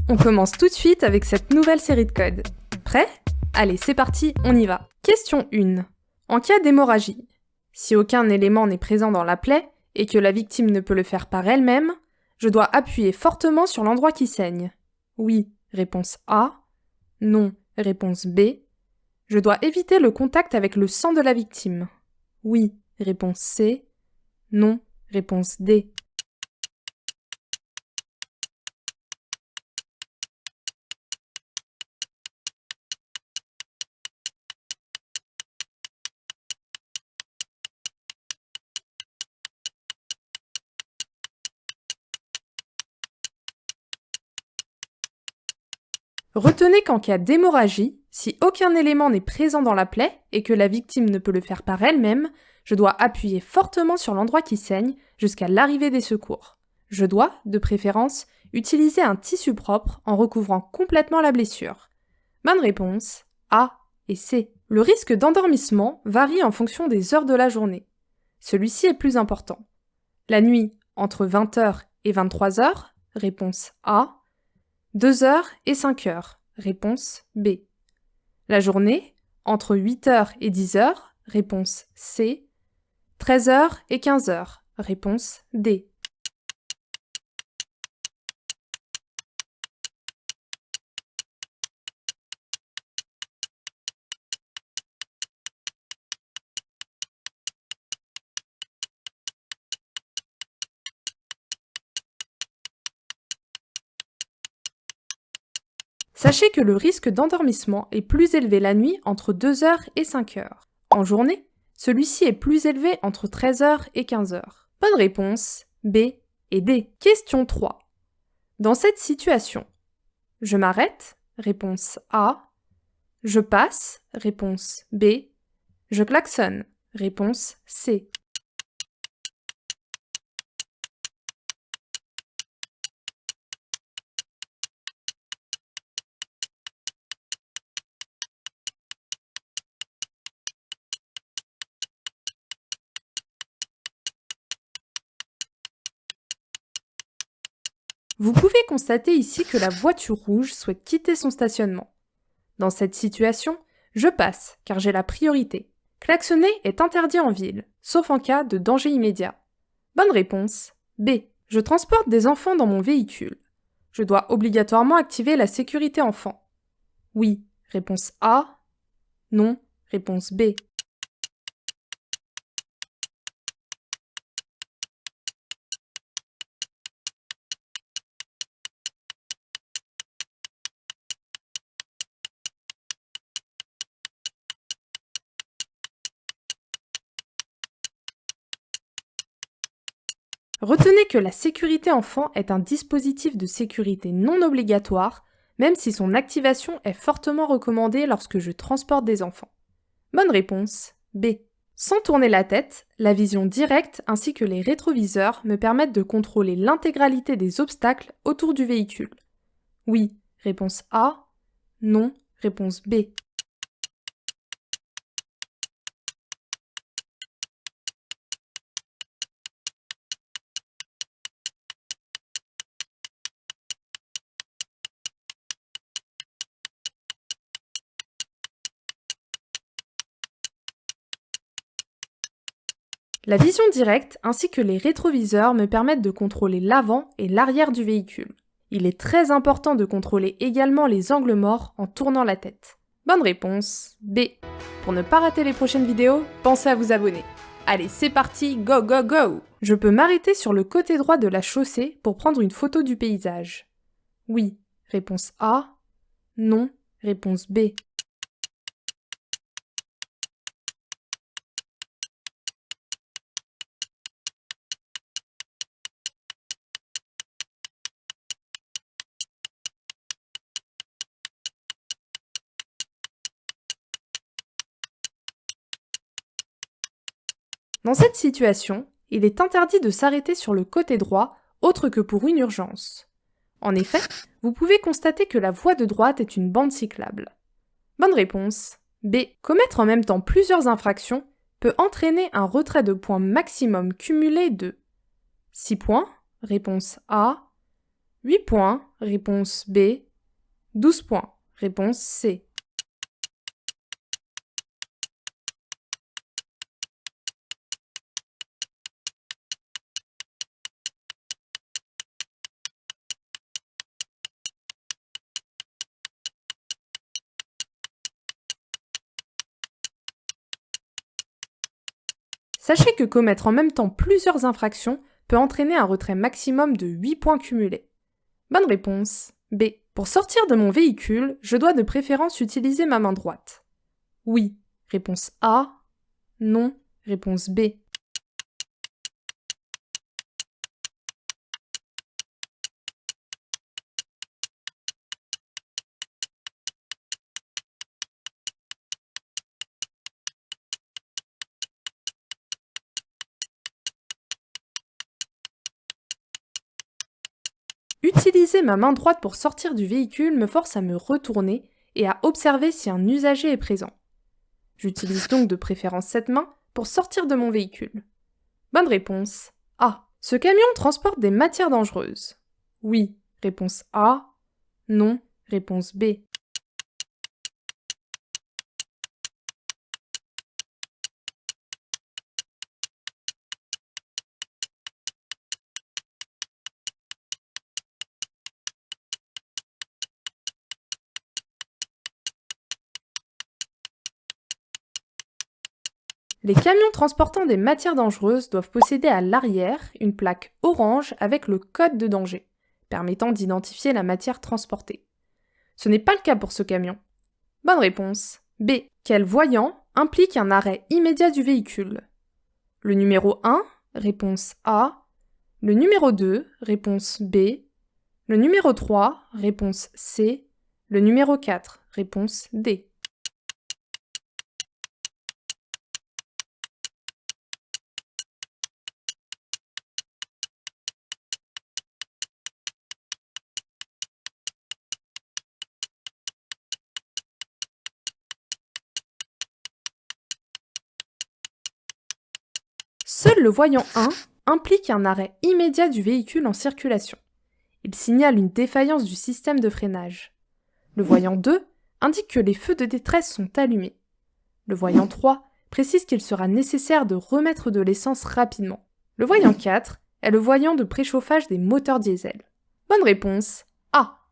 On commence tout de suite avec cette nouvelle série de codes. Prêt ? Allez, c'est parti, on y va. Question 1. En cas d'hémorragie, si aucun élément n'est présent dans la plaie et que la victime ne peut le faire par elle-même, je dois appuyer fortement sur l'endroit qui saigne. Oui, réponse A. Non, réponse B. Je dois éviter le contact avec le sang de la victime. Oui, réponse C. Non, réponse D. Retenez qu'en cas d'hémorragie, si aucun élément n'est présent dans la plaie et que la victime ne peut le faire par elle-même, je dois appuyer fortement sur l'endroit qui saigne jusqu'à l'arrivée des secours. Je dois, de préférence, utiliser un tissu propre en recouvrant complètement la blessure. Bonne réponse, A et C. Le risque d'endormissement varie en fonction des heures de la journée. Celui-ci est plus important. La nuit, entre 20h et 23h, réponse A. 2h et 5h, réponse B. La journée, entre 8h et 10h, réponse C. 13h et 15h, réponse D. Sachez que le risque d'endormissement est plus élevé la nuit entre 2h et 5h. En journée, celui-ci est plus élevé entre 13h et 15h. Bonne réponse, B et D. Question 3. Dans cette situation, je m'arrête, réponse A. Je passe, réponse B. Je klaxonne, réponse C. Vous pouvez constater ici que la voiture rouge souhaite quitter son stationnement. Dans cette situation, je passe car j'ai la priorité. Klaxonner est interdit en ville, sauf en cas de danger immédiat. Bonne réponse, B. Je transporte des enfants dans mon véhicule. Je dois obligatoirement activer la sécurité enfant. Oui, réponse A. Non, réponse B. Retenez que la sécurité enfant est un dispositif de sécurité non obligatoire, même si son activation est fortement recommandée lorsque je transporte des enfants. Bonne réponse, B. Sans tourner la tête, la vision directe ainsi que les rétroviseurs me permettent de contrôler l'intégralité des obstacles autour du véhicule. Oui, réponse A. Non, réponse B. La vision directe ainsi que les rétroviseurs me permettent de contrôler l'avant et l'arrière du véhicule. Il est très important de contrôler également les angles morts en tournant la tête. Bonne réponse, B. Pour ne pas rater les prochaines vidéos, pensez à vous abonner. Allez, c'est parti, go go go! Je peux m'arrêter sur le côté droit de la chaussée pour prendre une photo du paysage. Oui, réponse A. Non, réponse B. Dans cette situation, il est interdit de s'arrêter sur le côté droit autre que pour une urgence. En effet, vous pouvez constater que la voie de droite est une bande cyclable. Bonne réponse, B. Commettre en même temps plusieurs infractions peut entraîner un retrait de points maximum cumulé de 6 points, réponse A, 8 points, réponse B. 12 points, réponse C. Sachez que commettre en même temps plusieurs infractions peut entraîner un retrait maximum de 8 points cumulés. Bonne réponse, B. Pour sortir de mon véhicule, je dois de préférence utiliser ma main droite. Oui, réponse A. Non, réponse B. Utiliser ma main droite pour sortir du véhicule me force à me retourner et à observer si un usager est présent. J'utilise donc de préférence cette main pour sortir de mon véhicule. Bonne réponse. A. Ce camion transporte des matières dangereuses. Oui, réponse A. Non, réponse B. Les camions transportant des matières dangereuses doivent posséder à l'arrière une plaque orange avec le code de danger, permettant d'identifier la matière transportée. Ce n'est pas le cas pour ce camion. Bonne réponse. B. Quel voyant implique un arrêt immédiat du véhicule? Le numéro 1, réponse A. Le numéro 2, réponse B. Le numéro 3, réponse C. Le numéro 4, réponse D. Seul le voyant 1 implique un arrêt immédiat du véhicule en circulation. Il signale une défaillance du système de freinage. Le voyant 2 indique que les feux de détresse sont allumés. Le voyant 3 précise qu'il sera nécessaire de remettre de l'essence rapidement. Le voyant 4 est le voyant de préchauffage des moteurs diesel. Bonne réponse. A.